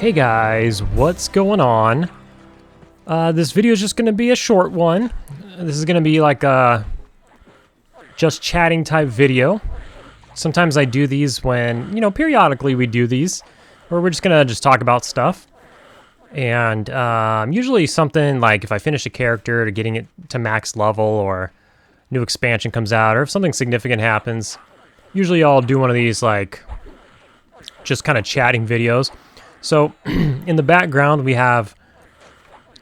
Hey guys, what's going on? This video is just going to be a short one. This is going to be like a just chatting type video. Sometimes I do these when, periodically we do these, where we're just going to just talk about stuff. And usually something like if I finish a character to getting it to max level, or new expansion comes out, or if something significant happens, usually I'll do one of these like just kind of chatting videos. So in the background we have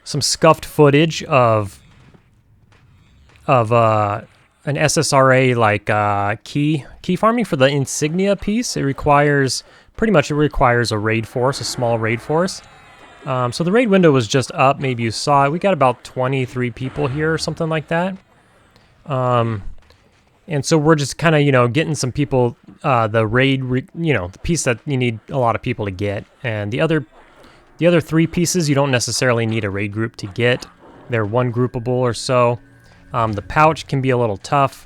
some scuffed footage of an SSRA like key farming for the insignia piece. It requires a raid force, a small raid force. So the raid window was just up. Maybe you saw it. We got about 23 people here or something like that. And so we're just kind of, getting some people, the raid, the piece that you need a lot of people to get. And the other three pieces you don't necessarily need a raid group to get. They're one groupable or so. The pouch can be a little tough.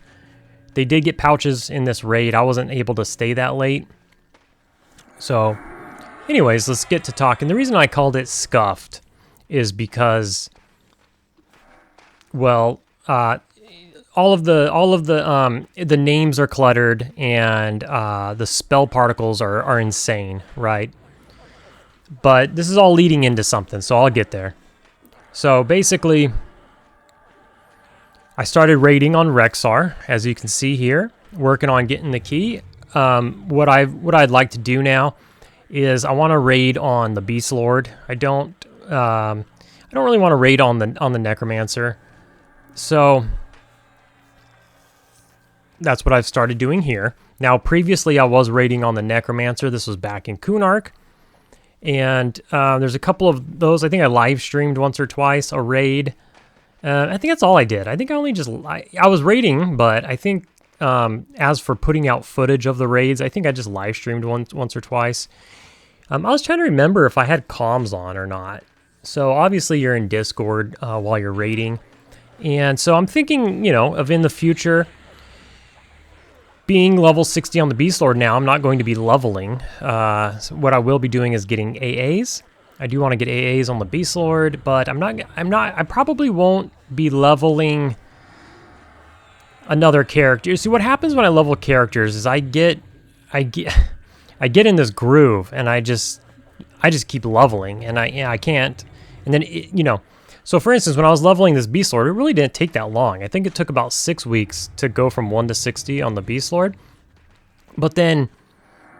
They did get pouches in this raid. I wasn't able to stay that late. So anyways, let's get to talking. The reason I called it scuffed is because, well, all of the names are cluttered, and the spell particles are insane, right? But this is all leading into something, so I'll get there. So basically, I started raiding on Rexar, as you can see here, working on getting the key. What I'd like to do now is I want to raid on the Beastlord. I don't really want to raid on the Necromancer. So that's what I've started doing here. Now, previously I was raiding on the Necromancer. This was back in Kunark. And there's a couple of those. I think I live streamed once or twice a raid. I think that's all I did. I think I only just... I was raiding, but I think as for putting out footage of the raids, I think I just live streamed once or twice. I was trying to remember if I had comms on or not. So obviously you're in Discord while you're raiding. And so I'm thinking, of in the future... Being level 60 on the Beastlord now, I'm not going to be leveling. So what I will be doing is getting AAs. I do want to get AAs on the Beastlord, but I probably won't be leveling another character. See, what happens when I level characters is I get in this groove, and I just keep leveling, and I can't. And then so for instance, when I was leveling this Beastlord, it really didn't take that long. I think it took about 6 weeks to go from 1 to 60 on the Beastlord. But then,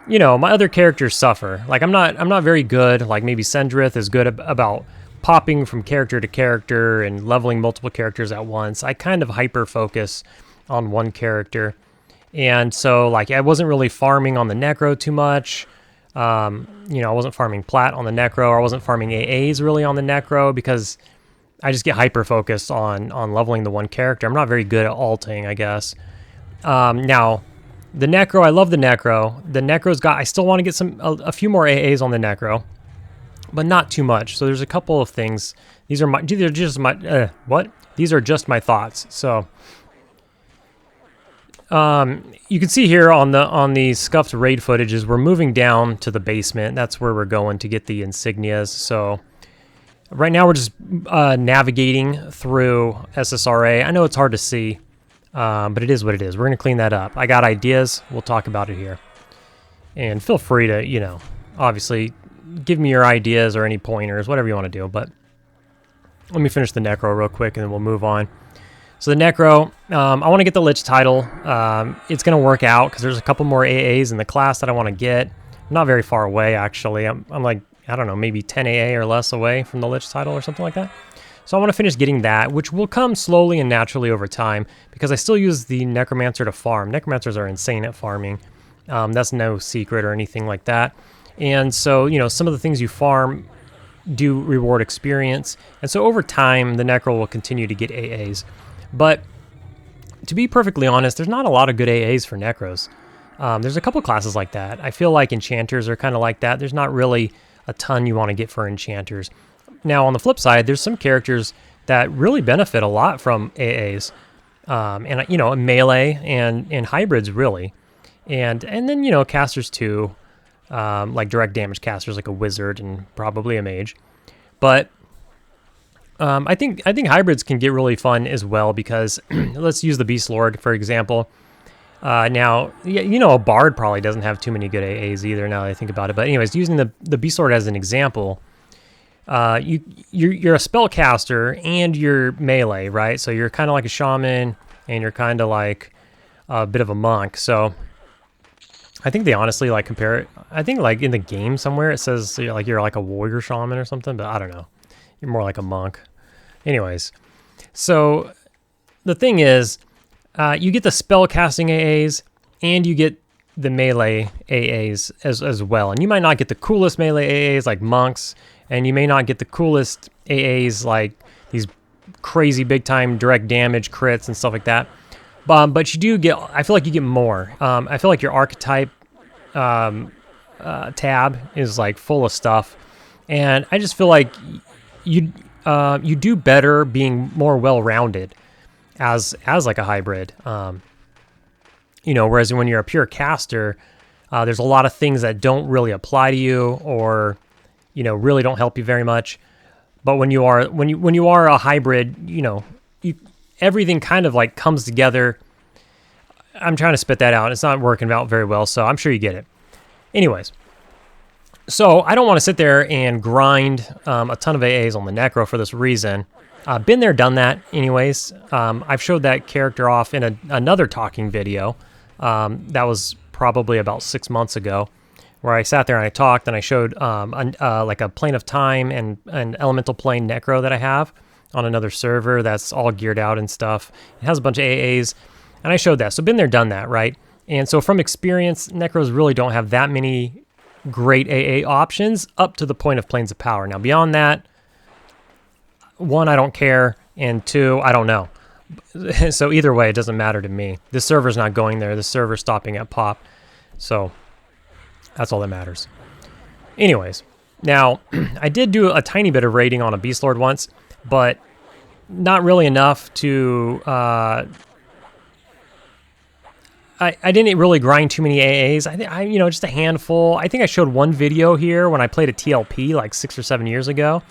my other characters suffer. Like I'm not very good. Like maybe Sendrith is good about popping from character to character and leveling multiple characters at once. I kind of hyper focus on one character. And so like I wasn't really farming on the Necro too much. I wasn't farming Plat on the Necro. I wasn't farming AAs really on the Necro because I just get hyper-focused on leveling the one character. I'm not very good at alting, I guess. Now, the Necro, I love the Necro. The Necro's got... I still want to get a few more AAs on the Necro, but not too much. So there's a couple of things. These are just my thoughts. So, you can see here on the scuffed raid footages, we're moving down to the basement. That's where we're going to get the insignias. So... Right now we're just navigating through SSRA. I know it's hard to see, but it is what it is. We're going to clean that up. I got ideas. We'll talk about it here. And feel free to, obviously give me your ideas or any pointers, whatever you want to do. But let me finish the Necro real quick and then we'll move on. So the Necro, I want to get the Lich title. It's going to work out because there's a couple more AAs in the class that I want to get. I'm not very far away, actually. I'm like... I don't know, maybe 10 AA or less away from the Lich title or something like that. So I want to finish getting that, which will come slowly and naturally over time, because I still use the Necromancer to farm. Necromancers are insane at farming. That's no secret or anything like that. And so, some of the things you farm do reward experience. And so over time, the Necro will continue to get AAs. But to be perfectly honest, there's not a lot of good AAs for Necros. There's a couple classes like that. I feel like Enchanters are kind of like that. There's not really a ton you want to get for Enchanters. Now, on the flip side, there's some characters that really benefit a lot from AAs, and melee and hybrids really, and then casters too. like direct damage casters, like a wizard and probably a mage. But I think hybrids can get really fun as well because let's use the Beastlord for example. Now, a bard probably doesn't have too many good AAs either. Now that I think about it, but anyways, using the Beastlord as an example, you're a spellcaster and you're melee, right? So you're kind of like a shaman and you're kind of like a bit of a monk. So I think they honestly like compare it. I think like in the game somewhere it says you're like a warrior shaman or something, but I don't know. You're more like a monk. Anyways, so the thing is, you get the spell casting AAs and you get the melee AAs as well. And you might not get the coolest melee AAs like monks, and you may not get the coolest AAs like these crazy big time direct damage crits and stuff like that. But you do get, I feel like you get more. I feel like your archetype tab is like full of stuff. And I just feel like you do better being more well-rounded as like a hybrid. Whereas when you're a pure caster, there's a lot of things that don't really apply to you or, really don't help you very much. But when you are a hybrid, everything kind of like comes together. I'm trying to spit that out. It's not working out very well, so I'm sure you get it. Anyways, so I don't want to sit there and grind a ton of AAs on the Necro for this reason. Been there, done that anyways. I've showed that character off in another talking video. That was probably about 6 months ago, where I sat there and I talked and I showed like a Plane of Time and an Elemental Plane Necro that I have on another server that's all geared out and stuff. It has a bunch of AAs, and I showed that. So been there, done that, right? And so from experience, Necros really don't have that many great AA options up to the point of Planes of Power. Now beyond that, 1, I don't care, and 2, I don't know. So either way, it doesn't matter to me. The server's not going there. The server's stopping at pop. So that's all that matters. Anyways, now I did do a tiny bit of raiding on a Beastlord once, but not really enough to... I didn't really grind too many AAs. I just a handful. I think I showed one video here when I played a TLP like 6 or 7 years ago.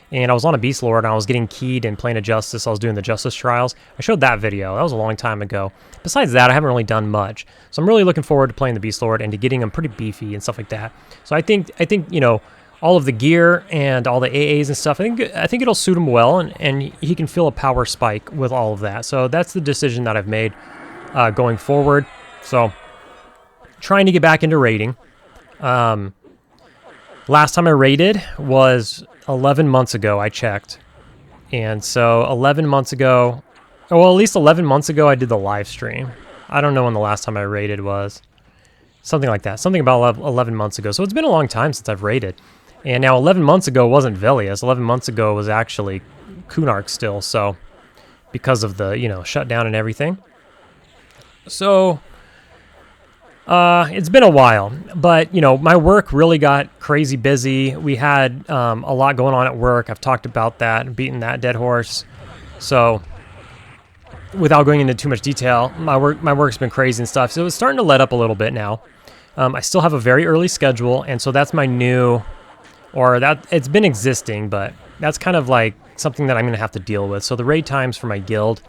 And I was on a Beastlord and I was getting keyed and playing a Justice. I was doing the Justice Trials. I showed that video. That was a long time ago. Besides that, I haven't really done much. So I'm really looking forward to playing the Beastlord and to getting him pretty beefy and stuff like that. So I think all of the gear and all the AAs and stuff, I think it'll suit him well, and he can feel a power spike with all of that. So that's the decision that I've made going forward. So trying to get back into raiding. Last time I raided was 11 months ago, I checked. And so 11 months ago, well, at least 11 months ago, I did the live stream. I don't know when the last time I raided was. Something like that. Something about 11 months ago. So it's been a long time since I've raided. And now 11 months ago wasn't Velius. 11 months ago was actually Kunark still. So because of the, shutdown and everything. So... it's been a while, but, my work really got crazy busy. We had a lot going on at work. I've talked about that, beating that dead horse. So without going into too much detail, my work's been crazy and stuff. So it's starting to let up a little bit now. I still have a very early schedule, and so that's my new, or that it's been existing, but that's kind of like something that I'm going to have to deal with. So the raid times for my guild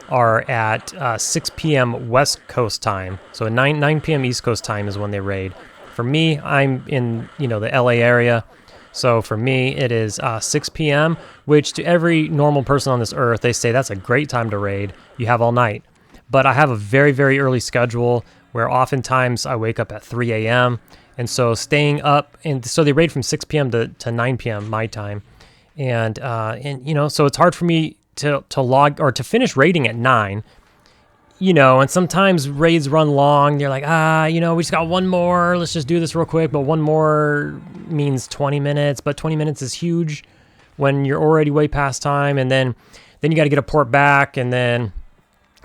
are at 6 p.m. West Coast time. So 9 p.m. East Coast time is when they raid. For me, I'm in, the LA area. So for me, it is 6 p.m., which to every normal person on this earth, they say that's a great time to raid. You have all night. But I have a very, very early schedule where oftentimes I wake up at 3 a.m. And so staying up, and so they raid from 6 p.m. to 9 p.m. my time. And so it's hard for me to log or to finish raiding at 9, and sometimes raids run long. They're like, we just got one more. Let's just do this real quick. But one more means 20 minutes, but 20 minutes is huge when you're already way past time. And then you got to get a port back. And then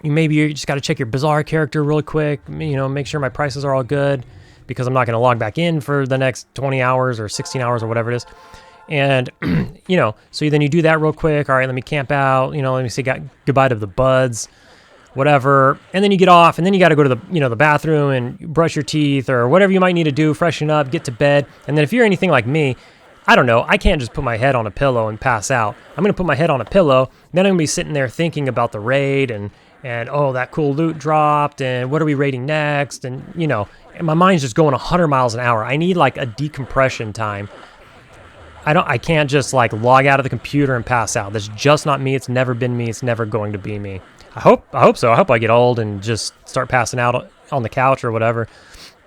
you just got to check your Bizarre character really quick, make sure my prices are all good because I'm not going to log back in for the next 20 hours or 16 hours or whatever it is. And, so then you do that real quick. All right, let me camp out. Let me say goodbye to the buds. whatever, and then you get off, and then you got to go to the bathroom and brush your teeth or whatever you might need to do, freshen up, get to bed. And then if you're anything like me, I don't know, I can't just put my head on a pillow and pass out. I'm going to put my head on a pillow, then I'm going to be sitting there thinking about the raid and oh, that cool loot dropped, and what are we raiding next, and and my mind's just going 100 miles an hour. I need like a decompression time. I can't just like log out of the computer and pass out. That's just not me. It's never been me. It's never going to be me. I hope so. I hope I get old and just start passing out on the couch or whatever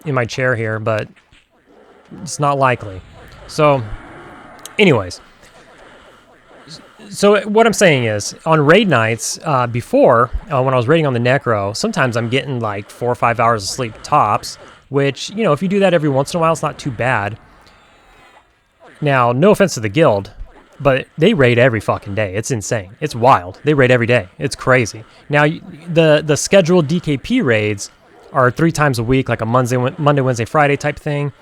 in my chair here, but it's not likely. So anyways, so what I'm saying is on raid nights before, when I was raiding on the Necro, sometimes I'm getting like 4 or 5 hours of sleep tops, which, if you do that every once in a while, it's not too bad. Now, no offense to the guild, but they raid every fucking day. It's insane. It's wild. They raid every day. It's crazy. Now, the scheduled DKP raids are 3 times a week, like a Monday, Wednesday, Friday type thing.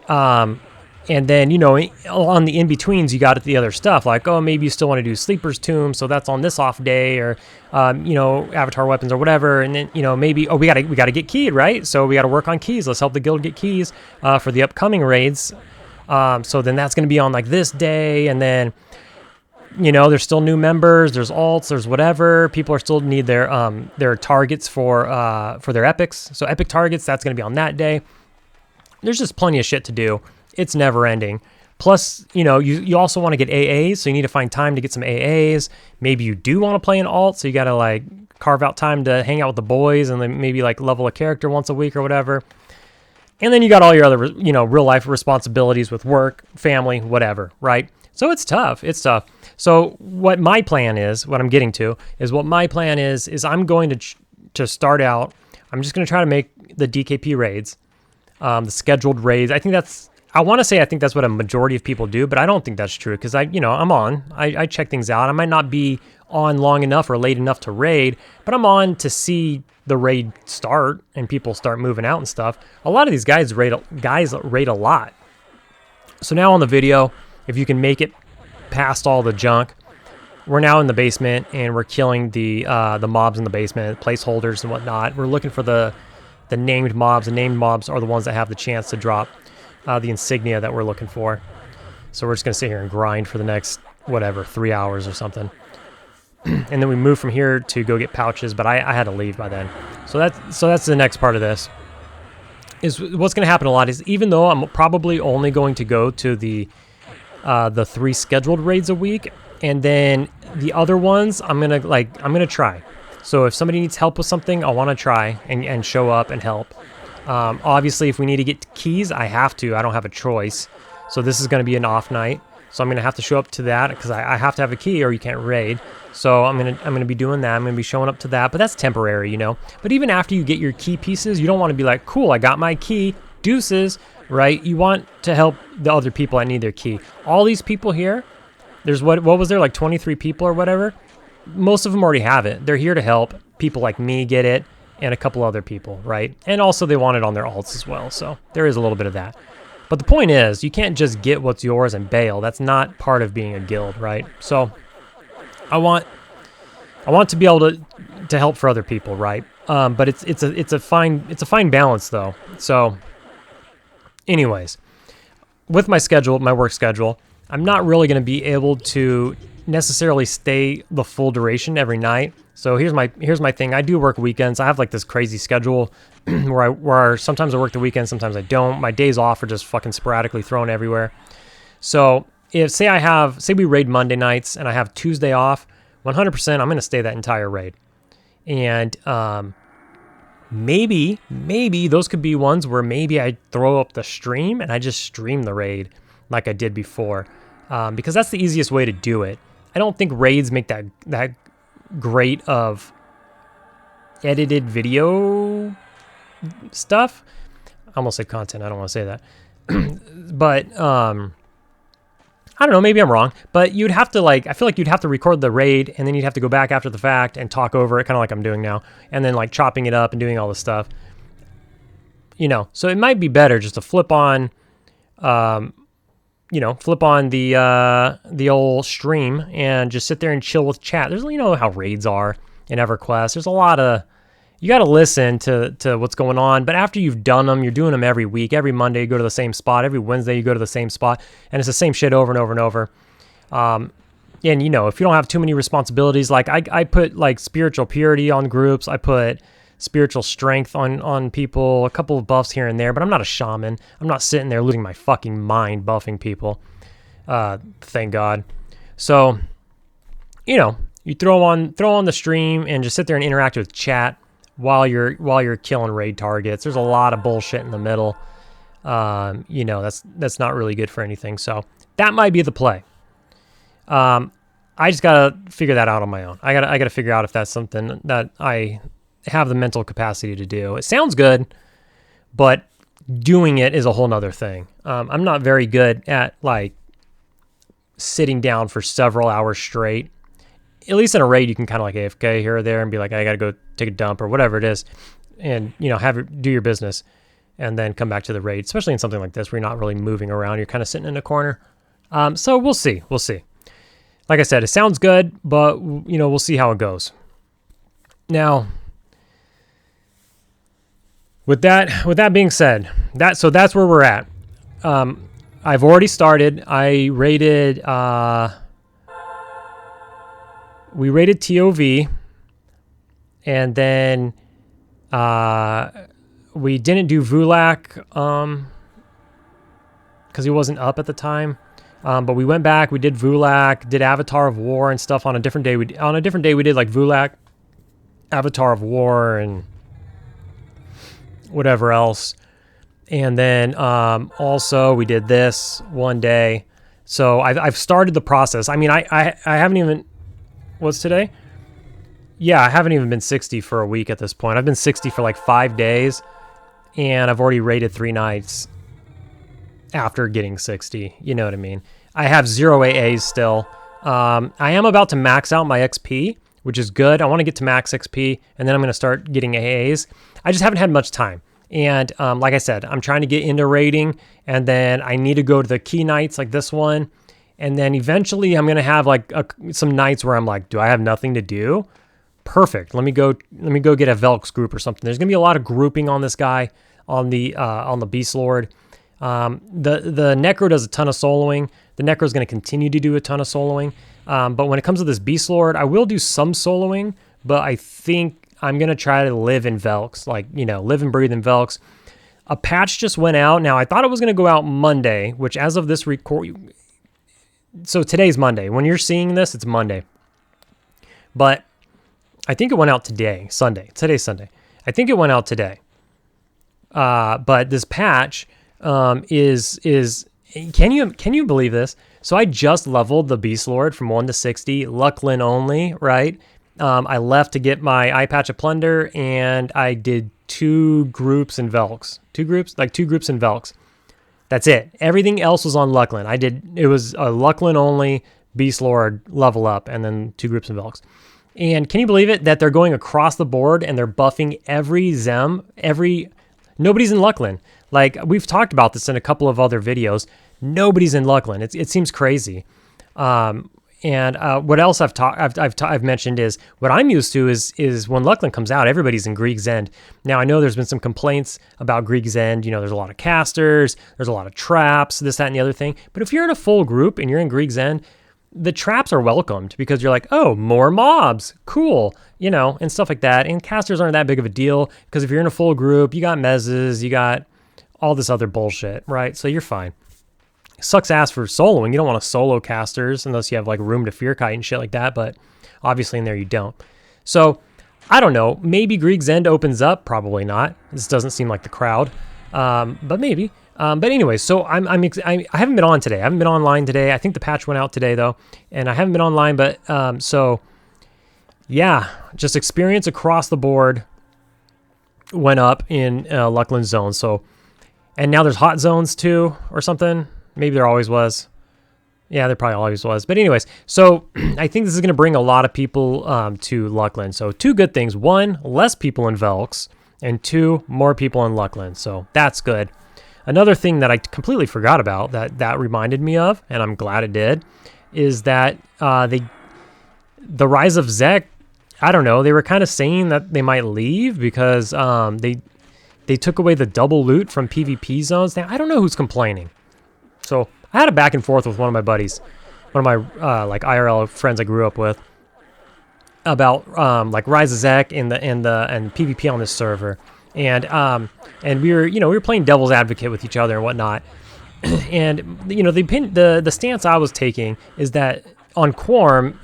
And then, on the in-betweens, you got the other stuff, like, oh, maybe you still want to do Sleeper's Tomb, so that's on this off day, or, Avatar Weapons or whatever, and then, maybe, oh, we gotta get keyed, right? So we got to work on keys. Let's help the guild get keys for the upcoming raids. So then that's going to be on like this day, and then there's still new members, there's alts, there's whatever. People are still need their targets for their epics. So epic targets, that's going to be on that day. There's just plenty of shit to do. It's never ending. Plus, you also want to get AAs, so you need to find time to get some AAs. Maybe you do want to play an alt, so you got to like carve out time to hang out with the boys and then maybe like level a character once a week or whatever. And then you got all your other, real life responsibilities with work, family, whatever, right? So it's tough. It's tough. So what my plan is, what I'm getting to, is I'm going to start out, I'm just going to try to make the DKP raids, the scheduled raids. I think that's what a majority of people do, but I don't think that's true because I'm on. I check things out. I might not be on long enough or late enough to raid, but I'm on to see the raid start and people start moving out and stuff. A lot of these guys raid a lot. So now on the video, if you can make it past all the junk, we're now in the basement and we're killing the mobs in the basement, placeholders and whatnot. We're looking for the named mobs. The named mobs are the ones that have the chance to drop the insignia that we're looking for. So we're just gonna sit here and grind for the next 3 hours or something. And then we move from here to go get pouches, but I had to leave by then. So that's the next part of this. Is what's going to happen a lot is, even though I'm probably only going to go to the 3 scheduled raids a week, and then the other ones I'm gonna try. So if somebody needs help with something, I want to try and show up and help. Obviously, if we need to get keys, I have to. I don't have a choice. So this is going to be an off night. So I'm going to have to show up to that because I have to have a key or you can't raid. So I'm gonna be doing that. I'm going to be showing up to that, but that's temporary, But even after you get your key pieces, you don't want to be like, cool, I got my key, deuces, right? You want to help the other people that need their key. All these people here, there's what was there, like 23 people or whatever? Most of them already have it. They're here to help. People like me get it and a couple other people, right? And also they want it on their alts as well. So there is a little bit of that. But the point is, you can't just get what's yours and bail. That's not part of being a guild, right? So I want to be able to help for other people, right? But it's a fine balance though. So anyways, with my schedule, my work schedule, I'm not really going to be able to necessarily stay the full duration every night. So here's my thing. I do work weekends. I have like this crazy schedule where sometimes I work the weekend, sometimes I don't. My days off are just fucking sporadically thrown everywhere. So say we raid Monday nights and I have Tuesday off, 100% I'm going to stay that entire raid. And maybe those could be ones where maybe I throw up the stream and I just stream the raid like I did before, because that's the easiest way to do it. I don't think raids make that great of edited video stuff. I almost said content. I don't want to say that. But I don't know, maybe I'm wrong, but you'd have to I feel like you'd have to record the raid and then you'd have to go back after the fact and talk over it, kind of like I'm doing now, and then like chopping it up and doing all this stuff. So it might be better just to flip on the old stream and just sit there and chill with chat. There's, how raids are. in EverQuest. There's a lot of, you got to listen to what's going on. But after you've done them, you're doing them every week. Every Monday you go to the same spot. Every Wednesday you go to the same spot. And it's the same shit over and over and over. And, you know, if you don't have too many responsibilities, like I put like spiritual purity on groups. I put spiritual strength on people, a couple of buffs here and there. But I'm not a shaman. I'm not sitting there losing my fucking mind buffing people. Thank God. So, you know, you throw on the stream and just sit there and interact with chat while you're killing raid targets. There's a lot of bullshit in the middle. You know, that's not really good for anything. So that might be the play. I just gotta figure that out on my own. I gotta figure out if that's something that I have the mental capacity to do. It sounds good, but doing it is a whole nother thing. I'm not very good at like sitting down for several hours straight. At least in a raid, you can kind of like AFK here or there and be like, I gotta go take a dump or whatever it is, and you know, do your business, and then come back to the raid. Especially in something like this where you're not really moving around, you're kind of sitting in a corner. So we'll see. Like I said, it sounds good, but you know, we'll see how it goes. Now, with that being said, that's where we're at. I've already started. I rated. We rated TOV, and then we didn't do Vulak because he wasn't up at the time. But we went back. We did Vulak, did Avatar of War and stuff on a different day. On a different day we did like Vulak, Avatar of War, and whatever else. And then also we did this one day. So I've started the process. I mean, I haven't even. What's today? Yeah, I haven't even been 60 for a week at this point. I've been 60 for like 5 days, and I've already raided 3 nights after getting 60. You know what I mean? I have 0 AAs still. I am about to max out my XP, which is good. I want to get to max XP, and then I'm going to start getting AAs. I just haven't had much time. And like I said, I'm trying to get into raiding, and then I need to go to the key nights like this one. And then eventually I'm going to have like some nights where I'm like, do I have nothing to do? Perfect. Let me go get a Velks group or something. There's going to be a lot of grouping on this guy, on the Beastlord. The Necro does a ton of soloing. The Necro is going to continue to do a ton of soloing. But when it comes to this Beastlord, I will do some soloing, but I think I'm going to try to live in Velks, like, you know, live and breathe in Velks. A patch just went out. Now, I thought it was going to go out Monday, which as of this record... So today's Monday. When you're seeing this, it's Monday. But I think it went out today, Sunday. Today's Sunday. I think it went out today. But this patch is can you believe this? So I just leveled the Beastlord from 1 to 60, Lucklin only, right? I left to get my eye patch of plunder, and I did 2 groups in Velks. 2 groups in Velks. That's it. Everything else was on Lucklin. It was a Lucklin only Beastlord level up, and then 2 groups in Velks. And can you believe it that they're going across the board and they're buffing every Zem, nobody's in Lucklin. Like, we've talked about this in a couple of other videos. Nobody's in Lucklin. It seems crazy. And what else I've mentioned is what I'm used to is when Lucklin comes out, everybody's in Grieg's End. Now, I know there's been some complaints about Grieg's End. You know, there's a lot of casters, there's a lot of traps, this, that, and the other thing. But if you're in a full group and you're in Grieg's End, the traps are welcomed because you're like, oh, more mobs, cool, you know, and stuff like that. And casters aren't that big of a deal because if you're in a full group, you got mezzes, you got all this other bullshit, right? So you're fine. Sucks ass for soloing. You don't want to solo casters unless you have like room to fear kite and shit like that, but obviously in there you don't. So I don't know. Maybe Grieg's End opens up. Probably not. This doesn't seem like the crowd, but maybe. But anyway, so I haven't been on today. I haven't been online today. I think the patch went out today though, and I haven't been online. But so yeah, just experience across the board went up in Lucklin zone. So, and now there's hot zones too, or something. Maybe there always was. Yeah, there probably always was. But anyways, so I think this is going to bring a lot of people to Lucklin. So 2 good things. 1, less people in Velks. And 2, more people in Lucklin. So that's good. Another thing that I completely forgot about that reminded me of, and I'm glad it did, is that the Rise of Zek I don't know. They were kind of saying that they might leave because they took away the double loot from PvP zones. Now I don't know who's complaining. So I had a back and forth with one of my buddies, one of my like IRL friends I grew up with, about like Rise of Zek and PvP on this server, and we were playing devil's advocate with each other and whatnot, and the stance I was taking is that on Quarm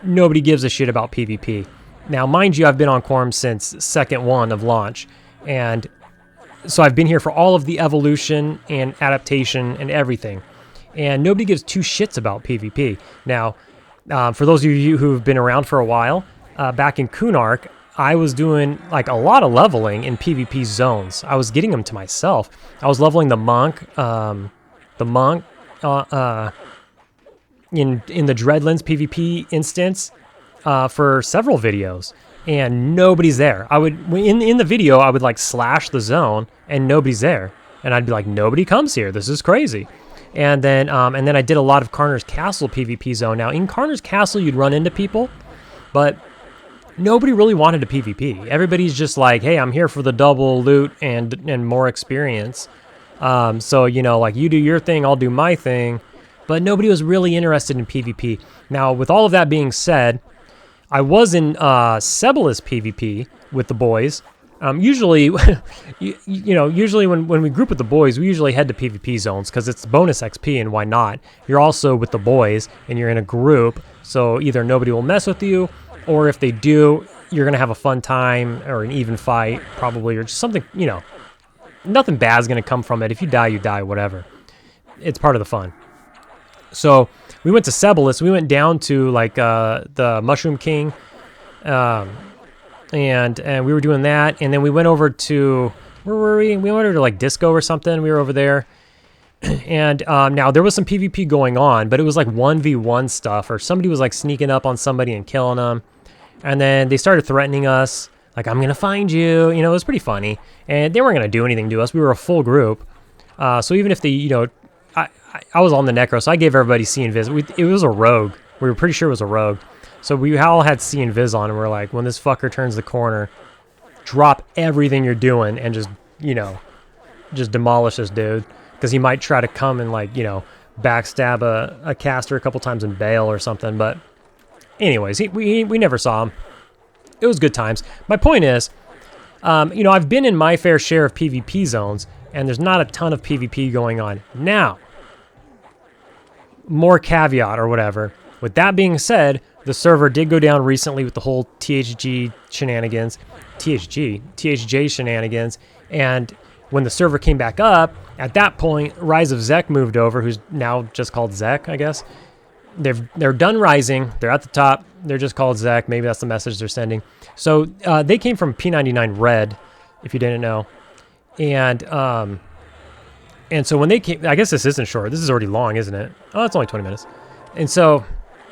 nobody gives a shit about PvP. Now mind you, I've been on Quarm since second one of launch, and so I've been here for all of the evolution and adaptation and everything, and nobody gives two shits about PvP. Now, for those of you who've been around for a while, back in Kunark, I was doing like a lot of leveling in PvP zones. I was getting them to myself. I was leveling the monk in the Dreadlands PvP instance for several videos, and nobody's there. I would in the video I would like slash the zone and nobody's there, and I'd be like, nobody comes here. This is crazy. And then I did a lot of Karner's Castle PvP zone. Now in Karner's Castle you'd run into people, but nobody really wanted a PvP. Everybody's just like, hey, I'm here for the double loot and more experience. So like you do your thing, I'll do my thing. But nobody was really interested in PvP. Now with all of that being said, I was in Sebalus PvP with the boys. Usually, usually when we group with the boys, we usually head to PvP zones because it's bonus XP, and why not? You're also with the boys, and you're in a group, so either nobody will mess with you, or if they do, you're going to have a fun time, or an even fight, probably, or just something, nothing bad's going to come from it. If you die, whatever. It's part of the fun. So we went to Sebalus. We went down to like the Mushroom King, and we were doing that, and then we went over to, where were we? We went over to like Disco or something. We were over there, and now there was some PvP going on, but it was like 1v1 stuff, or somebody was like sneaking up on somebody and killing them, and then they started threatening us, like, I'm gonna find you. It was pretty funny, and they weren't gonna do anything to us. We were a full group, so even if they, I was on the Necro, so I gave everybody C and Viz. It was a rogue. We were pretty sure it was a rogue. So we all had C and Viz on, and we're like, when this fucker turns the corner, drop everything you're doing and just, just demolish this dude. Because he might try to come and, like, backstab a caster a couple times and bail or something. But anyways, we never saw him. It was good times. My point is, I've been in my fair share of PvP zones, and there's not a ton of PvP going on. Now, more caveat or whatever. With that being said, the server did go down recently with the whole THJ shenanigans, and when the server came back up, at that point, Rise of Zek moved over, who's now just called Zek, I guess. They're done rising. They're at the top. They're just called Zek. Maybe that's the message they're sending. So they came from P99 Red, if you didn't know, and so when they came, I guess this isn't short. This is already long, isn't it? Oh, it's only 20 minutes, and so.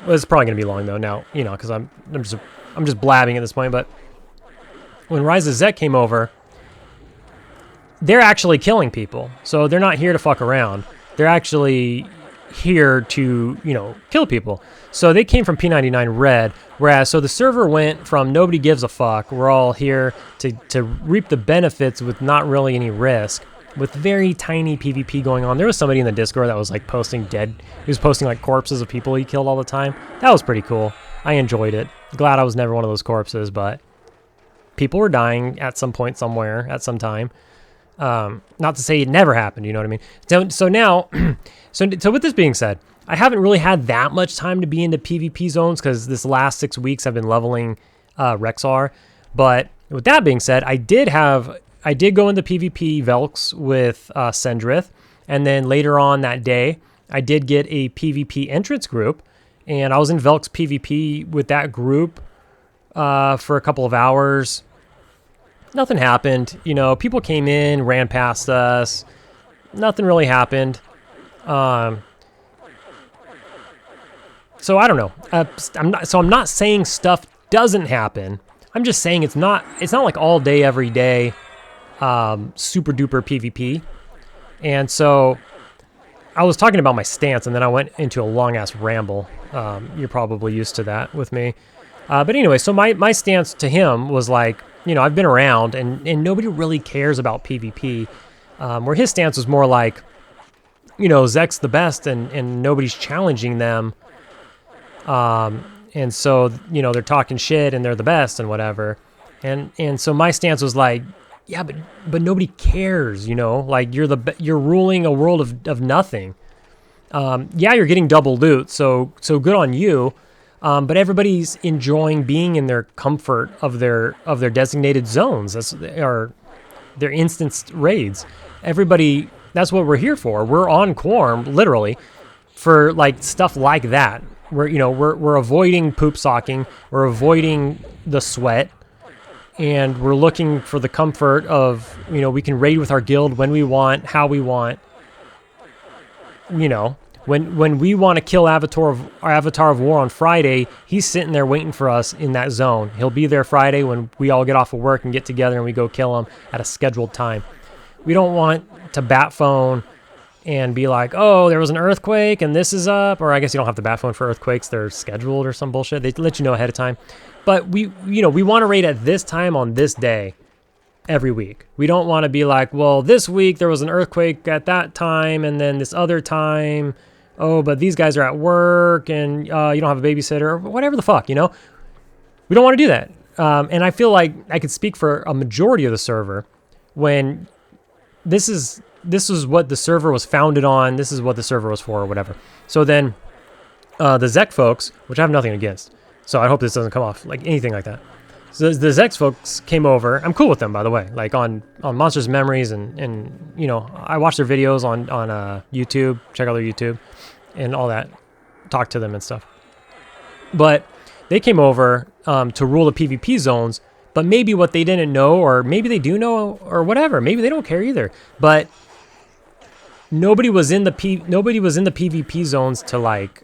Well, it's probably going to be long though now, because I'm just blabbing at this point. But when Rise of Zek came over, they're actually killing people. So they're not here to fuck around. They're actually here to, kill people. So they came from P99 Red, whereas so the server went from nobody gives a fuck. We're all here to reap the benefits with not really any risk, with very tiny PvP going on. There was somebody in the Discord that was like posting he was posting like corpses of people he killed all the time. That was pretty cool. I enjoyed it. Glad I was never one of those corpses, but people were dying at some point somewhere at some time. Not to say it never happened, you know what I mean? So now, so with this being said, I haven't really had that much time to be into PvP zones because this last 6 weeks I've been leveling Rexar. But with that being said, I did go into PvP Velks with Sendrith, and then later on that day, I did get a PvP entrance group, and I was in Velks PvP with that group for a couple of hours. Nothing happened. People came in, ran past us. Nothing really happened. So I don't know. I'm not saying stuff doesn't happen. I'm just saying it's not like all day, every day, super duper PvP. And so I was talking about my stance, and then I went into a long ass ramble. You're probably used to that with me. But anyway, so my stance to him was like, you know, I've been around and nobody really cares about PvP. Where his stance was more like, you know, Zek's the best and nobody's challenging them. And so, you know, they're talking shit and they're the best and whatever. And so my stance was like, yeah, but nobody cares, you know, like you're ruling a world of nothing. Yeah, you're getting double loot, so good on you. But everybody's enjoying being in their comfort of their designated zones, or their instanced raids. Everybody, that's what we're here for. We're on Quarm, literally, for like stuff like that. We're avoiding poop socking, we're avoiding the sweat, and we're looking for the comfort of, you know, we can raid with our guild when we want, how we want. You know, when we want to kill Avatar of War on Friday, he's sitting there waiting for us in that zone. He'll be there Friday when we all get off of work and get together and we go kill him at a scheduled time. We don't want to bat phone and be like, oh, there was an earthquake and this is up. Or I guess you don't have to bat phone for earthquakes. They're scheduled or some bullshit. They let you know ahead of time. But we want to raid at this time on this day every week. We don't want to be like, well, this week there was an earthquake at that time and then this other time, oh, but these guys are at work and you don't have a babysitter or whatever the fuck, you know? We don't want to do that. And I feel like I could speak for a majority of the server when this is what the server was founded on. This is what the server was for or whatever. So then the Zek folks, which I have nothing against, so I hope this doesn't come off like anything like that. So the Zek folks came over. I'm cool with them, by the way, like on Monsters and Memories and you know, I watch their videos on YouTube, check out their YouTube and all that, talk to them and stuff. But they came over to rule the PvP zones, but maybe what they didn't know, or maybe they do know, or whatever, maybe they don't care either. But nobody was in the PvP zones to like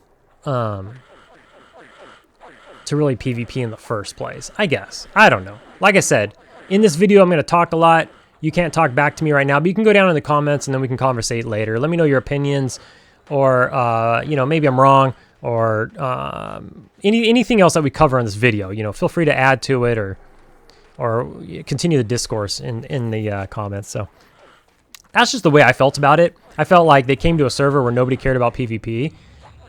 to really PvP in the first place, I guess. I don't know. Like I said, in this video I'm going to talk a lot. You can't talk back to me right now, but you can go down in the comments and then we can conversate later. Let me know your opinions, or you know, maybe I'm wrong, or anything else that we cover in this video. You know, feel free to add to it or continue the discourse in the comments. So that's just the way I felt about it. I felt like they came to a server where nobody cared about PvP,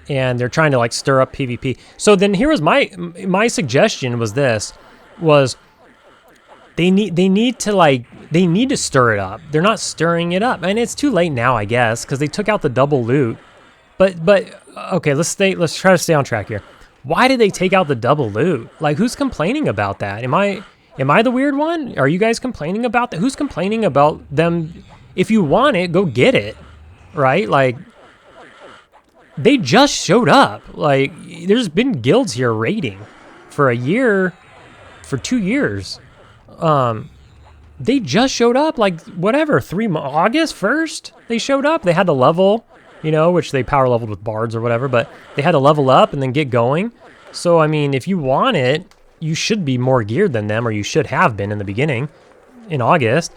and they're trying to like stir up PvP. So then here was my suggestion was they need to stir it up. They're not stirring it up, and it's too late now, I guess, because they took out the double loot. But okay, let's try to stay on track here. Why did they take out the double loot? Like, who's complaining about that? Am I the weird one? Are you guys complaining about that? Who's complaining about them? If you want it, go get it, right? Like, they just showed up. Like, there's been guilds here raiding for a year, for 2 years. They just showed up, like, whatever, August 1st, they showed up. They had to level, you know, which they power leveled with bards or whatever, but they had to level up and then get going. So, I mean, if you want it, you should be more geared than them, or you should have been in the beginning, in August.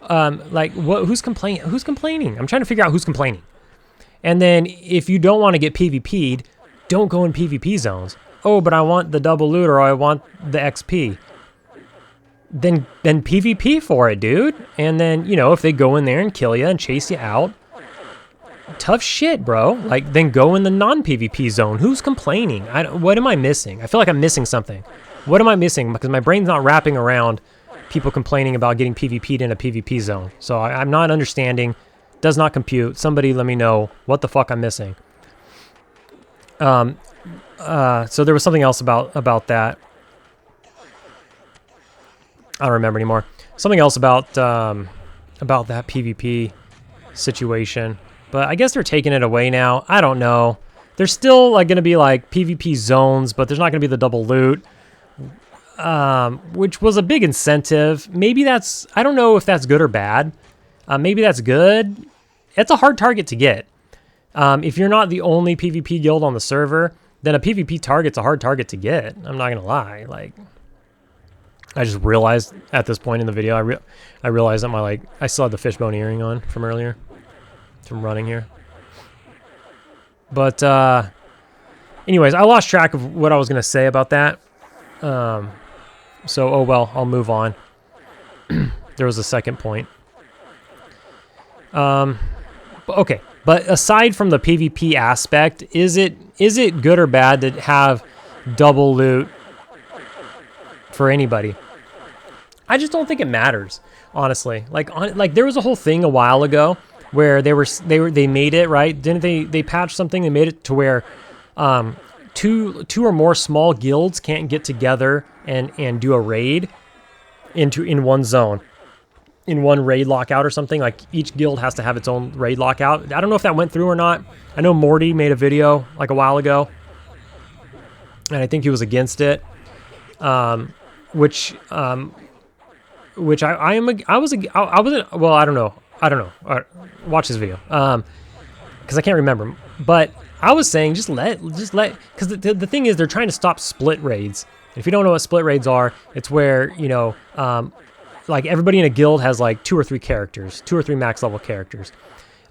Like, who's complaining? I'm trying to figure out who's complaining. And then if you don't want to get PvP'd, don't go in PvP zones. Oh, but I want the double loot, or I want the XP. Then PvP for it, dude. And then, you know, if they go in there and kill you and chase you out, tough shit, bro. Like, then go in the non-PvP zone. Who's complaining? What am I missing? I feel like I'm missing something. What am I missing? Because my brain's not wrapping around people complaining about getting PvP'd in a PvP zone. So I'm not understanding. Does not compute. Somebody let me know what the fuck I'm missing. So there was something else about that. I don't remember anymore. Something else about that PvP situation. But I guess they're taking it away now. I don't know. There's still like going to be like PvP zones, but there's not going to be the double loot, which was a big incentive. Maybe that's, I don't know if that's good or bad. Maybe that's good. It's a hard target to get. If you're not the only PvP guild on the server, then a PvP target's a hard target to get. I'm not going to lie. Like, I just realized at this point in the video, I realized that I still had the fishbone earring on from earlier, from running here. But anyways, I lost track of what I was going to say about that. So, oh well, I'll move on. There was a second point. Okay, but aside from the PvP aspect, is it good or bad to have double loot for anybody? I just don't think it matters, honestly. Like there was a whole thing a while ago where they made it, right? Didn't they patch something? They made it to where two or more small guilds can't get together and do a raid in one zone, in one raid lockout or something. Like each guild has to have its own raid lockout. I don't know if that went through or not. I know Morty made a video like a while ago, and I think he was against it. Which I wasn't. Well, I don't know. Watch this video. Because I can't remember. But I was saying just let. Because the thing is, they're trying to stop split raids. If you don't know what split raids are, it's where, you know, like everybody in a guild has like 2 or 3 characters, 2 or 3 max level characters,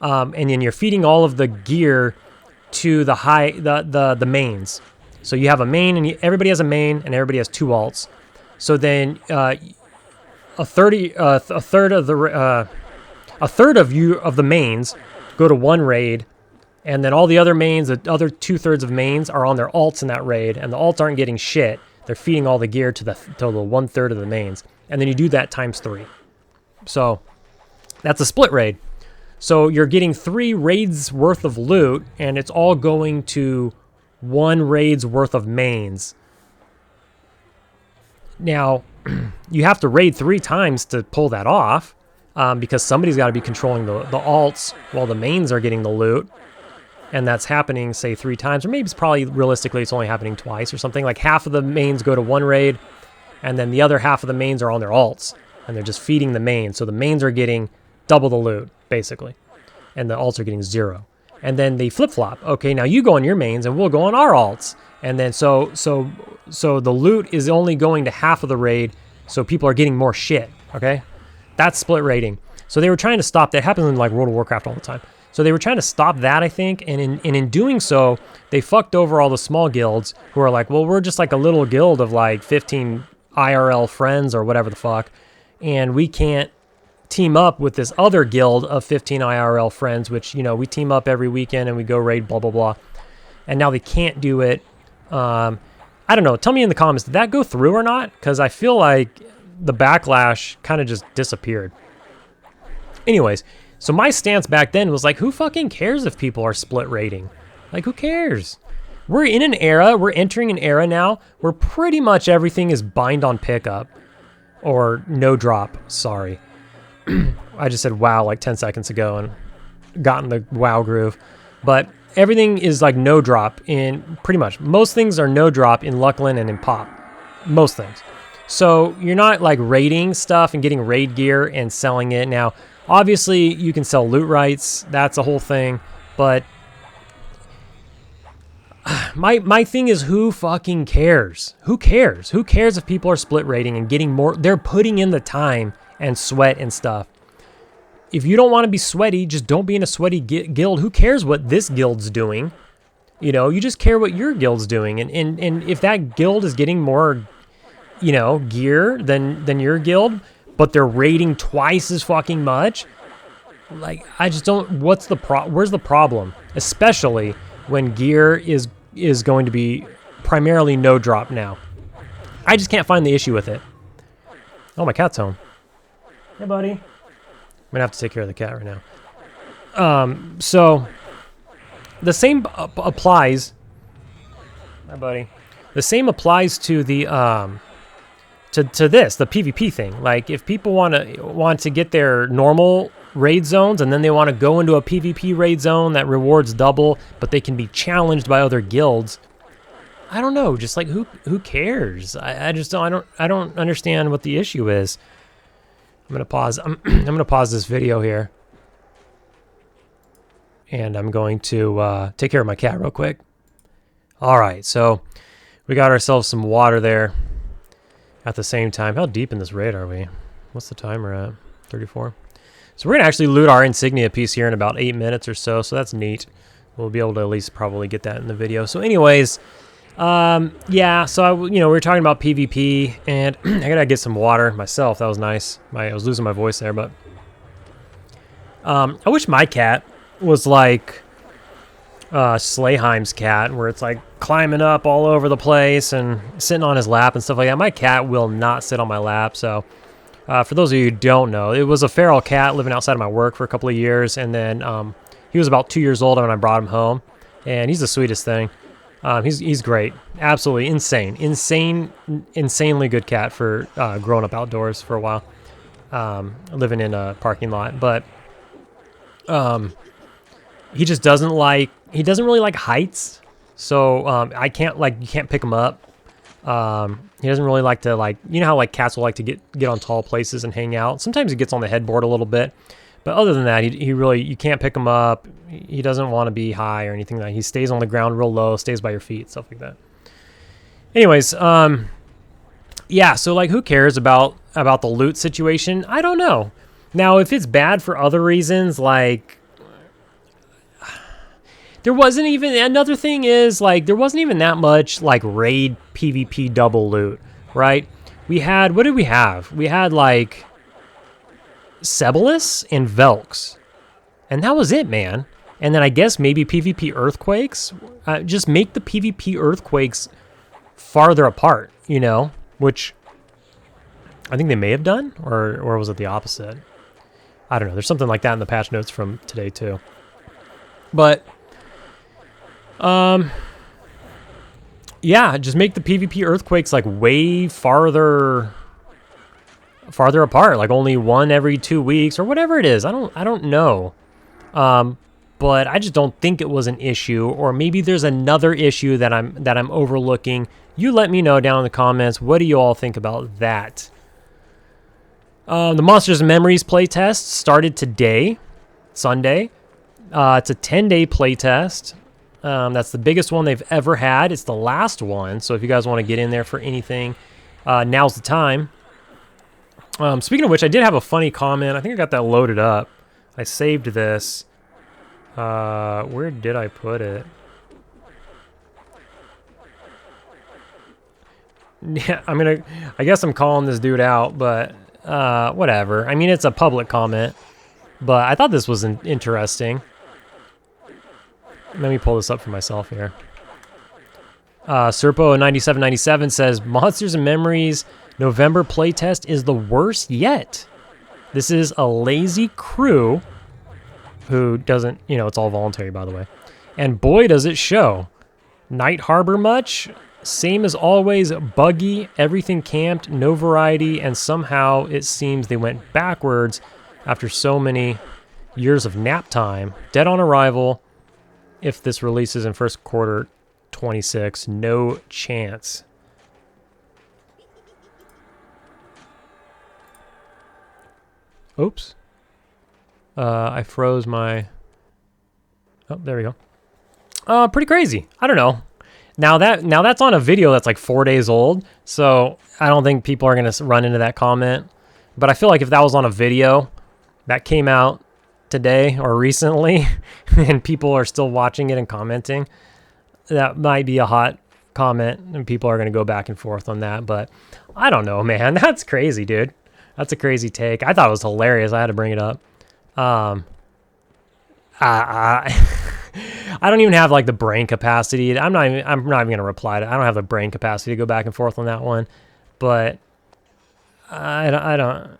and then you're feeding all of the gear to the mains. So you have a main, and everybody has a main, and everybody has 2 alts. So then a third of the mains go to one raid, and then all the other mains, the other 2/3 of mains, are on their alts in that raid, and the alts aren't getting shit. They're feeding all the gear to the 1/3 of the mains, and then you do that times 3. So that's a split raid. So you're getting 3 raids worth of loot, and it's all going to 1 raid's worth of mains. Now, you have to raid 3 times to pull that off, because somebody's got to be controlling the alts while the mains are getting the loot. And that's happening, say, 3 times, or maybe it's probably realistically it's only happening twice or something. Like half of the mains go to 1 raid, and then the other half of the mains are on their alts, and they're just feeding the mains. So the mains are getting double the loot, basically, and the alts are getting 0. And then they flip-flop. Okay, now you go on your mains, and we'll go on our alts. And then so the loot is only going to half of the raid, so people are getting more shit, okay? That's split raiding. So they were trying to stop that. It happens in like World of Warcraft all the time. So they were trying to stop that, I think, and in doing so, they fucked over all the small guilds who are like, well, we're just like a little guild of like 15 IRL friends or whatever the fuck, and we can't team up with this other guild of 15 IRL friends, which, you know, we team up every weekend and we go raid, blah, blah, blah. And now they can't do it. I don't know. Tell me in the comments, did that go through or not? Because I feel like the backlash kind of just disappeared. Anyways, so my stance back then was like, who fucking cares if people are split rating? Like, who cares? We're in an era, we're entering an era now where pretty much everything is bind on pickup. Or no drop, sorry. I just said wow like 10 seconds ago and got in the wow groove. But everything is like no drop in, pretty much. Most things are no drop in Luckland and in Pop. Most things. So you're not like raiding stuff and getting raid gear and selling it. Now, obviously, you can sell loot rights. That's a whole thing. But my thing is, who fucking cares? Who cares? Who cares if people are split raiding and getting more? They're putting in the time and sweat and stuff. If you don't want to be sweaty, just don't be in a sweaty guild. Who cares what this guild's doing? You know, you just care what your guild's doing. And if that guild is getting more, you know, gear than your guild, but they're raiding twice as fucking much, like, I just don't, where's the problem? Especially when gear is going to be primarily no drop now. I just can't find the issue with it. Oh, my cat's home. Hey, buddy. I'm gonna have to take care of the cat right now. So the same applies. Hi, buddy. The same applies to the to this, the PvP thing. Like, if people want to get their normal raid zones and then they want to go into a PvP raid zone that rewards double, but they can be challenged by other guilds. I don't know, just like who cares? I just don't understand what the issue is. I'm gonna pause. I'm gonna pause this video here, and I'm going to take care of my cat real quick. All right, so we got ourselves some water there. At the same time, how deep in this raid are we? What's the timer at? 34. So we're gonna actually loot our insignia piece here in about 8 minutes or so. So that's neat. We'll be able to at least probably get that in the video. So anyways, Yeah, so we were talking about PvP, and I gotta get some water myself. That was nice. I was losing my voice there, but I wish my cat was like Slayheim's cat, where it's like climbing up all over the place and sitting on his lap and stuff like that. My cat will not sit on my lap. So for those of you who don't know, it was a feral cat living outside of my work for a couple of years, and then he was about 2 years old when I brought him home, and he's the sweetest thing. He's great, absolutely insanely good cat for growing up outdoors for a while, living in a parking lot. But he just doesn't really like heights, so you can't pick him up. He doesn't really like to, like, you know how like cats will like to get on tall places and hang out. Sometimes he gets on the headboard a little bit, but other than that, he really, you can't pick him up. He doesn't want to be high or anything like that. He stays on the ground real low, stays by your feet, stuff like that. Anyways, yeah, so like, who cares about the loot situation? I don't know. Now, if it's bad for other reasons, like, there wasn't even, another thing is, like, there wasn't even that much, like, raid PvP double loot, right? We had, what did we have? We had, like, Sebalus and Velks. And that was it, man. And then I guess maybe PvP Earthquakes. Just make the PvP Earthquakes farther apart, you know? Which I think they may have done, or was it the opposite? I don't know. There's something like that in the patch notes from today, too. But yeah, just make the PvP Earthquakes like way farther apart, like only one every 2 weeks or whatever it is. I don't know. But I just don't think it was an issue, or maybe there's another issue that I'm overlooking. You let me know down in the comments. What do you all think about that? The Monsters and Memories playtest started today, Sunday. It's a 10-day playtest. That's the biggest one they've ever had. It's the last one, so if you guys want to get in there for anything, now's the time. Speaking of which, I did have a funny comment. I think I got that loaded up. I saved this. Where did I put it? Yeah, I guess I'm calling this dude out, but whatever. I mean, it's a public comment, but I thought this was interesting. Let me pull this up for myself here. Serpo9797 says, Monsters and Memories November playtest is the worst yet. This is a lazy crew who doesn't, it's all voluntary, by the way. And boy, does it show. Night Harbor much? Same as always, buggy, everything camped, no variety, and somehow it seems they went backwards after so many years of nap time. Dead on arrival. If this releases in first quarter 26, no chance. Oops. I froze my... Oh, there we go. Pretty crazy. I don't know. Now that's on a video that's like 4 days old, so I don't think people are going to run into that comment. But I feel like if that was on a video that came out today or recently and people are still watching it and commenting, that might be a hot comment and people are going to go back and forth on that. But I don't know, man. That's crazy, dude. That's a crazy take. I thought it was hilarious. I had to bring it up. I don't even have like the brain capacity. I'm not even going to reply to it. I don't have the brain capacity to go back and forth on that one. But I don't.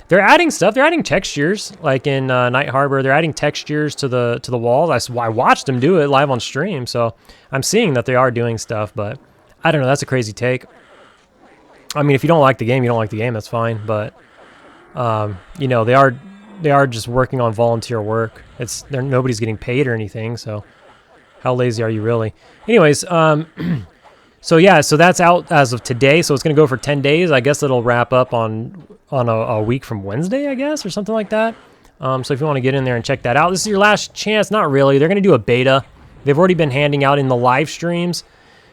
They're adding stuff. They're adding textures, like in Night Harbor. They're adding textures to the walls. I watched them do it live on stream, so I'm seeing that they are doing stuff. But I don't know. That's a crazy take. I mean, if you don't like the game, you don't like the game. That's fine. But they are just working on volunteer work. Nobody's getting paid or anything. So how lazy are you really? Anyways, so yeah, so that's out as of today. So it's going to go for 10 days. I guess it'll wrap up on a week from Wednesday, I guess, or something like that. So if you want to get in there and check that out, this is your last chance. Not really. They're going to do a beta. They've already been handing out in the live streams.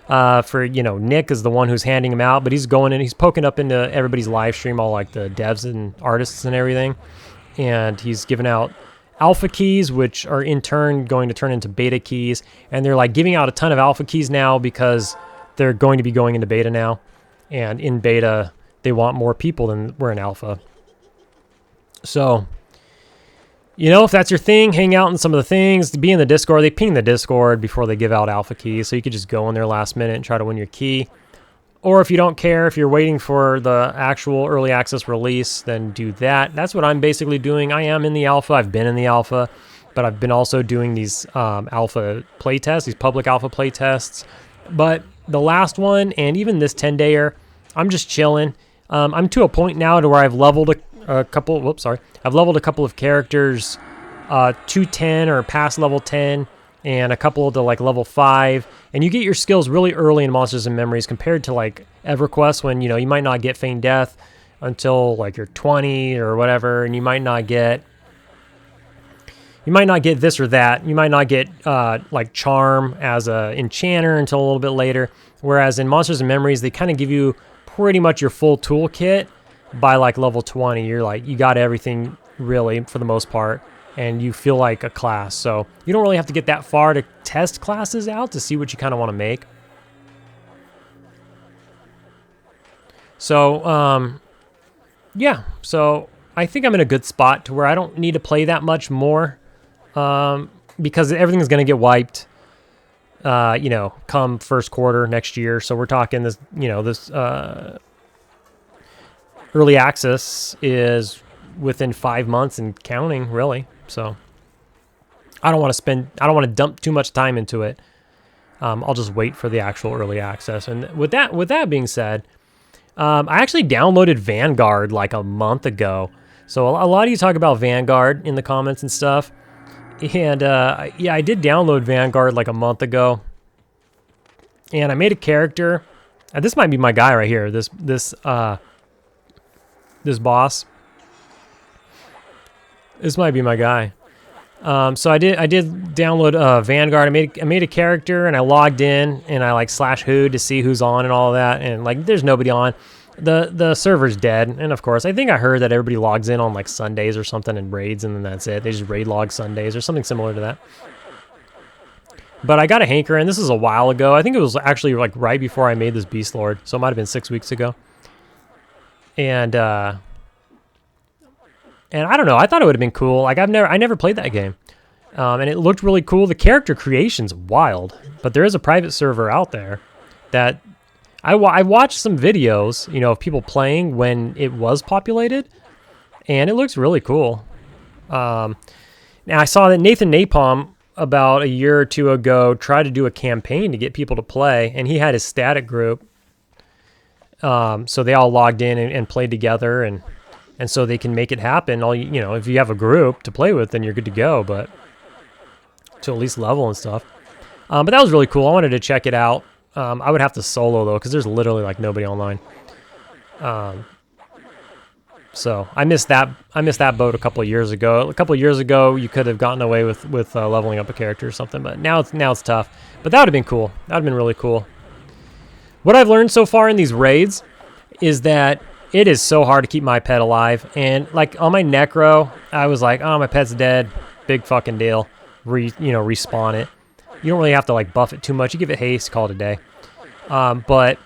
For, Nick is the one who's handing them out, but he's going in, he's poking up into everybody's live stream, all like the devs and artists and everything. And he's giving out alpha keys, which are in turn going to turn into beta keys. And they're like giving out a ton of alpha keys now because they're going to be going into beta now, and in beta they want more people than we're in alpha. So, you know, if that's your thing, hang out in some of the things, be in the Discord. They ping the Discord before they give out alpha keys, so you could just go in there last minute and try to win your key. Or if you don't care, if you're waiting for the actual early access release, then do that. That's what I'm basically doing. I am in the alpha. I've been in the alpha, but I've been also doing these alpha playtests, these public alpha playtests. But the last one, and even this 10-dayer, I'm just chilling. I'm to a point now to where I've leveled a couple. Whoops, sorry. I've leveled a couple of characters to 10 or past level 10. And a couple to like level 5, and you get your skills really early in Monsters and Memories compared to like EverQuest, when you know you might not get Feigned Death until like you're 20 or whatever, and you might not get this or that. You might not get like Charm as a enchanter until a little bit later. Whereas in Monsters and Memories, they kind of give you pretty much your full toolkit by like level 20. You're like, you got everything really for the most part, and you feel like a class. So you don't really have to get that far to test classes out to see what you kind of want to make. So, yeah. So I think I'm in a good spot to where I don't need to play that much more, because everything's going to get wiped, you know, come first quarter next year. So we're talking this, you know, this early access is within 5 months and counting, really. So I don't want to dump too much time into it. I'll just wait for the actual early access. And with that being said, I actually downloaded Vanguard like a month ago. So a lot of you talk about Vanguard in the comments and stuff. And yeah, I did download Vanguard like a month ago. And I made a character. This might be my guy right here. This boss. This might be my guy. So I did download Vanguard. I made a character, and I logged in, and I like /who to see who's on and all of that, and like there's nobody on. The server's dead, and of course I think I heard that everybody logs in on like Sundays or something and raids, and then that's it. They just raid log Sundays or something similar to that. But I got a hanker, and this is a while ago. I think it was actually like right before I made this Beastlord, so it might have been 6 weeks ago. And I don't know. I thought it would have been cool. Like I never played that game, and it looked really cool. The character creation's wild, but there is a private server out there that I watched some videos, you know, of people playing when it was populated, and it looks really cool. Now I saw that Nathan Napalm about a year or two ago tried to do a campaign to get people to play, and he had his static group, so they all logged in and played together, and so they can make it happen. You know, if you have a group to play with, then you're good to go, but to at least level and stuff. But that was really cool. I wanted to check it out. I would have to solo though, because there's literally like nobody online. So I missed that boat a couple of years ago. A couple of years ago, you could have gotten away with leveling up a character or something, but now it's tough. But that would have been cool. That would have been really cool. What I've learned so far in these raids is that it is so hard to keep my pet alive. And like on my Necro, I was like, oh, my pet's dead. Big fucking deal. Respawn it. You don't really have to like buff it too much. You give it haste, call it a day. But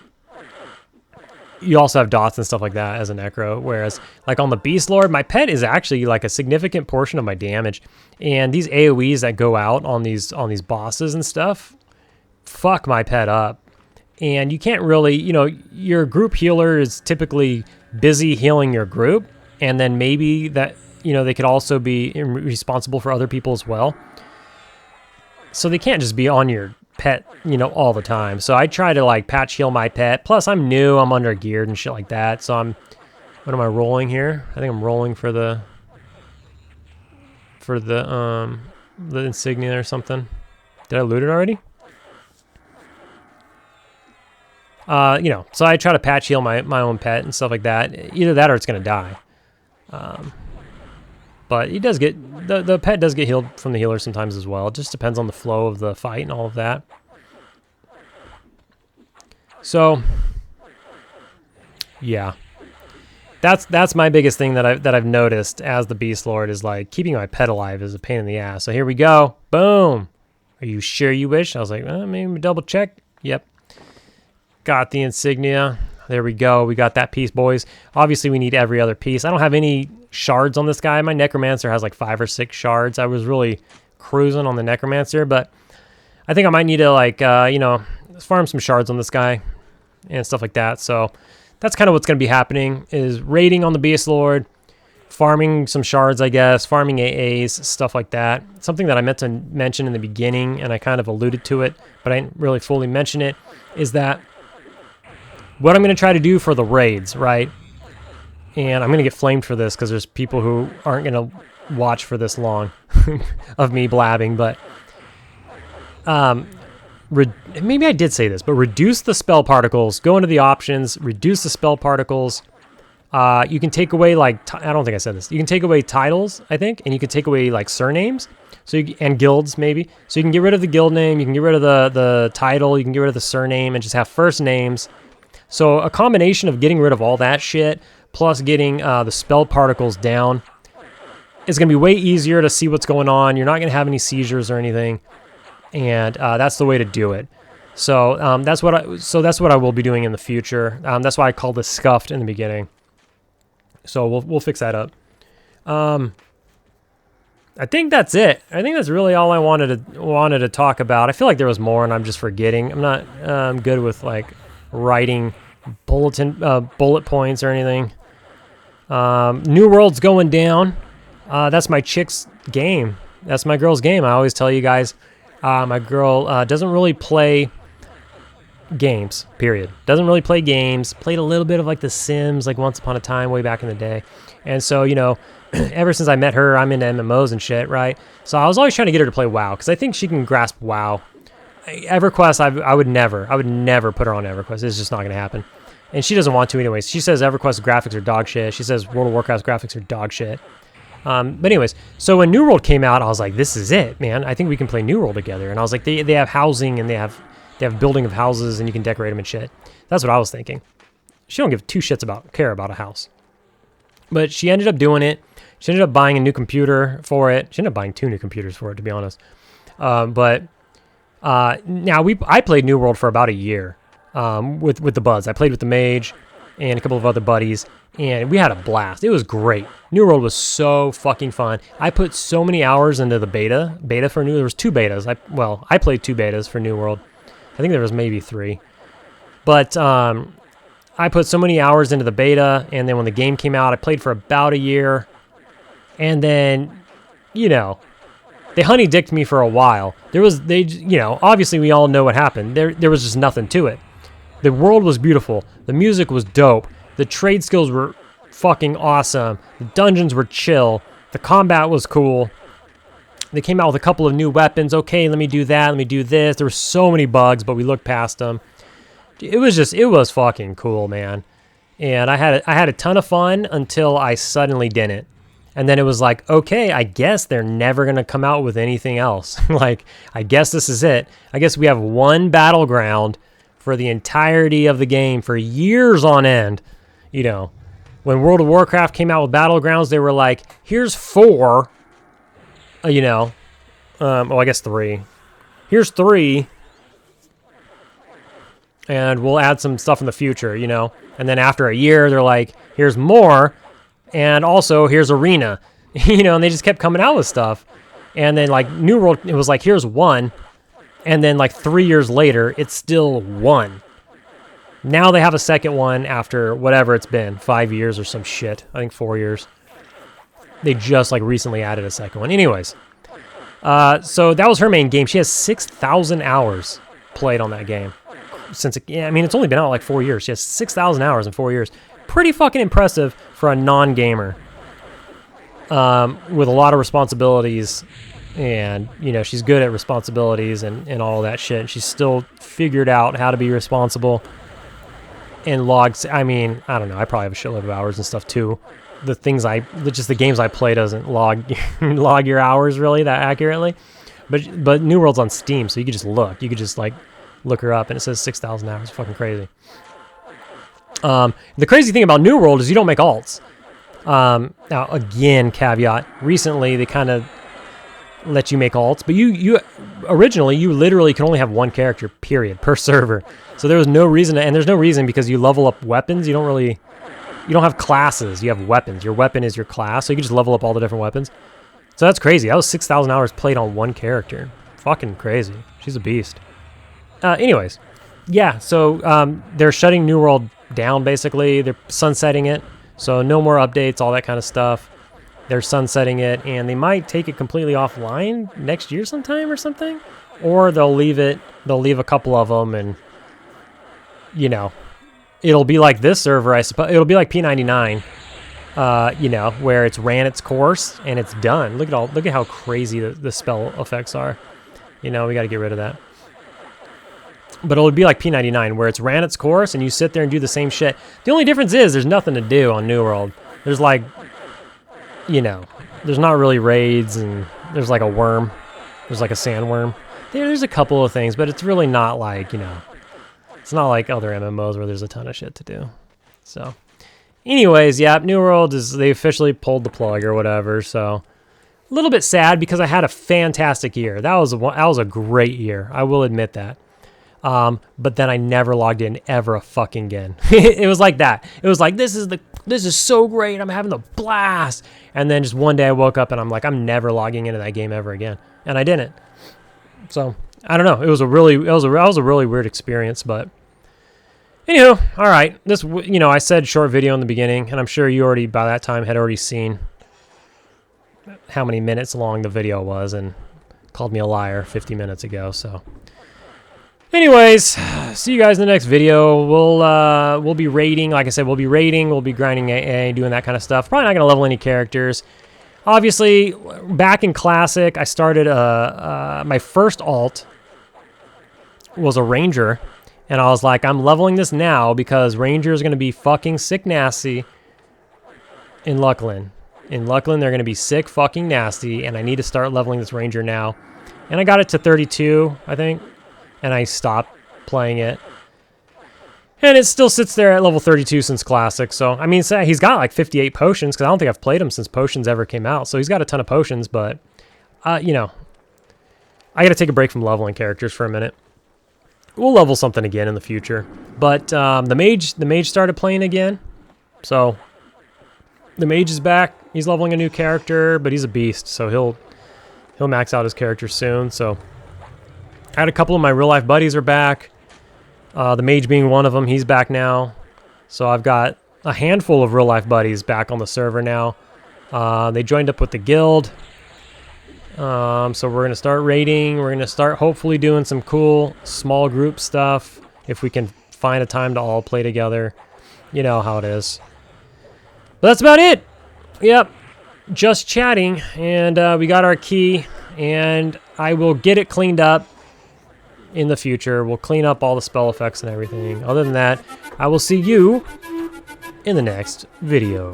you also have dots and stuff like that as a Necro. Whereas like on the Beastlord, my pet is actually like a significant portion of my damage. And these AoEs that go out on these bosses and stuff, fuck my pet up. And you can't really, you know, your group healer is typically busy healing your group, and then maybe that, you know, they could also be responsible for other people as well. So they can't just be on your pet, you know, all the time. So I try to like patch heal my pet. Plus I'm new, I'm under geared and shit like that. So what am I rolling here? I think I'm rolling for the insignia or something. Did I loot it already? You know, so I try to patch heal my own pet and stuff like that. Either that or it's gonna die. But it does get the pet does get healed from the healer sometimes as well. It just depends on the flow of the fight and all of that. So yeah, that's my biggest thing that I've noticed as the Beastlord is like keeping my pet alive is a pain in the ass. So here we go. Boom. Are you sure you wish? I was like, maybe double check. Yep. got the insignia. There we go. We got that piece, boys. Obviously, we need every other piece. I don't have any shards on this guy. My Necromancer has like 5 or 6 shards. I was really cruising on the Necromancer, but I think I might need to, like, you know, farm some shards on this guy and stuff like that. So that's kind of what's going to be happening, is raiding on the Beastlord, farming some shards, I guess, farming AAs, stuff like that. Something that I meant to mention in the beginning, and I kind of alluded to it, but I didn't really fully mention it, is that what I'm going to try to do for the raids, right? And I'm going to get flamed for this because there's people who aren't going to watch for this long of me blabbing, but maybe I did say this, but reduce the spell particles. Go into the options, reduce the spell particles. You can take away, like, I don't think I said this. You can take away titles, I think, and you can take away, like, surnames, so and guilds, maybe. So you can get rid of the guild name, you can get rid of the title, you can get rid of the surname, and just have first names. So a combination of getting rid of all that shit, plus getting the spell particles down, is going to be way easier to see what's going on. You're not going to have any seizures or anything, and that's the way to do it. So that's what I will be doing in the future. That's why I called this scuffed in the beginning. So we'll fix that up. I think that's it. I think that's really all I wanted to talk about. I feel like there was more, and I'm just forgetting. I'm not good with, like, writing bullet points or anything. New World's going down. That's my chick's game. That's my girl's game. I always tell you guys, my girl doesn't really play games, period. Doesn't really play games. Played a little bit of, like, The Sims, like, once upon a time, way back in the day. And so, you know, ever since I met her, I'm into MMOs and shit, right? So I was always trying to get her to play WoW, because I think she can grasp WoW. EverQuest, I would never put her on EverQuest. It's just not going to happen. And she doesn't want to anyways. She says EverQuest graphics are dog shit. She says World of Warcraft graphics are dog shit. But anyways, so when New World came out, I was like, this is it, man. I think we can play New World together. And I was like, they have housing, and they have building of houses, and you can decorate them and shit. That's what I was thinking. She don't give 2 shits care about a house. But she ended up doing it. She ended up buying a new computer for it. She ended up buying 2 new computers for it, to be honest. Now I played New World for about a year with the buds. I played with the mage and a couple of other buddies, and we had a blast. It was great. New World was so fucking fun. I put so many hours into the beta for New. There was 2 betas. I played 2 betas for New World. I think there was maybe 3, but I put so many hours into the beta, and then when the game came out, I played for about a year, and then, you know, they honey-dicked me for a while. Obviously we all know what happened. There was just nothing to it. The world was beautiful. The music was dope. The trade skills were fucking awesome. The dungeons were chill. The combat was cool. They came out with a couple of new weapons. Okay, let me do that. Let me do this. There were so many bugs, but we looked past them. It was fucking cool, man. And I had a ton of fun until I suddenly didn't. And then it was like, okay, I guess they're never going to come out with anything else. Like, I guess this is it. I guess we have one battleground for the entirety of the game for years on end. You know, when World of Warcraft came out with Battlegrounds, they were like, here's 4, I guess 3. Here's 3, and we'll add some stuff in the future, you know. And then after a year, they're like, here's more, and also here's Arena, you know, and they just kept coming out with stuff. And then, like, New World, it was like, here's 1, and then, like, 3 years later, it's still 1. Now they have a second one after whatever it's been, 5 years or some shit. I think 4 years. They just, like, recently added a second one. Anyways, so that was her main game. She has 6,000 hours played on that game. It's only been out like 4 years. She has 6,000 hours in 4 years. Pretty fucking impressive for a non-gamer. With a lot of responsibilities, and, you know, she's good at responsibilities and all that shit. She's still figured out how to be responsible and logs. I mean, I don't know. I probably have a shitload of hours and stuff too. The games I play doesn't log your hours really that accurately. But New World's on Steam, so you could just look. You could just, like, look her up, and it says 6,000 hours. Fucking crazy. The crazy thing about New World is you don't make alts. Now, again, caveat. Recently, they kind of let you make alts, but you originally you literally can only have one character period per server. So there was no reason to, and there's no reason because you level up weapons. You don't have classes. You have weapons. Your weapon is your class, so you can just level up all the different weapons. So that's crazy. That was 6,000 hours played on one character. Fucking crazy. She's a beast. Anyways, yeah. So they're shutting New World down basically. They're sunsetting it. So no more updates, all that kind of stuff. They're sunsetting it, and they might take it completely offline next year sometime or something. Or they'll leave it. They'll leave a couple of them, and you know, it'll be like this server, I suppose. It'll be like P99, you know, where it's ran its course and it's done. Look at how crazy the spell effects are. You know, we got to get rid of that. But it'll be like P99, where it's ran its course and you sit there and do the same shit. The only difference is there's nothing to do on New World. There's like, you know, there's not really raids, and there's like a worm. There's like a sandworm. There's a couple of things, but it's really not like, you know, it's not like other MMOs where there's a ton of shit to do. So, anyways, yeah, New World they officially pulled the plug or whatever. So, a little bit sad because I had a fantastic year. That was a great year. I will admit that. But then I never logged in ever a fucking again. It was like that. It was like, this is so great. I'm having a blast. And then just one day I woke up and I'm like, I'm never logging into that game ever again. And I didn't. So I don't know. It was a really weird experience, but anywho, all right. This, you know, I said short video in the beginning, and I'm sure you already by that time had already seen how many minutes long the video was and called me a liar 50 minutes ago. So anyways, see you guys in the next video. We'll be raiding. Like I said, we'll be raiding. We'll be grinding AA, doing that kind of stuff. Probably not going to level any characters. Obviously, back in Classic, I started my first alt was a Ranger. And I was like, I'm leveling this now because Ranger is going to be fucking sick nasty in Luckland. In Luckland, they're going to be sick fucking nasty, and I need to start leveling this Ranger now. And I got it to 32, I think. And I stopped playing it. And it still sits there at level 32 since Classic. So, I mean, he's got like 58 potions, because I don't think I've played him since Potions ever came out. So he's got a ton of potions, but, you know, I got to take a break from leveling characters for a minute. We'll level something again in the future. But the mage started playing again. So, the mage is back. He's leveling a new character, but he's a beast. So he'll max out his character soon. So, I had a couple of my real-life buddies are back. The mage being one of them. He's back now. So I've got a handful of real-life buddies back on the server now. They joined up with the guild. So we're going to start raiding. We're going to start hopefully doing some cool small group stuff. If we can find a time to all play together. You know how it is. But that's about it. Yep. Just chatting. And we got our key. And I will get it cleaned up in the future. We'll clean up all the spell effects and everything. Other than that, I will see you in the next video.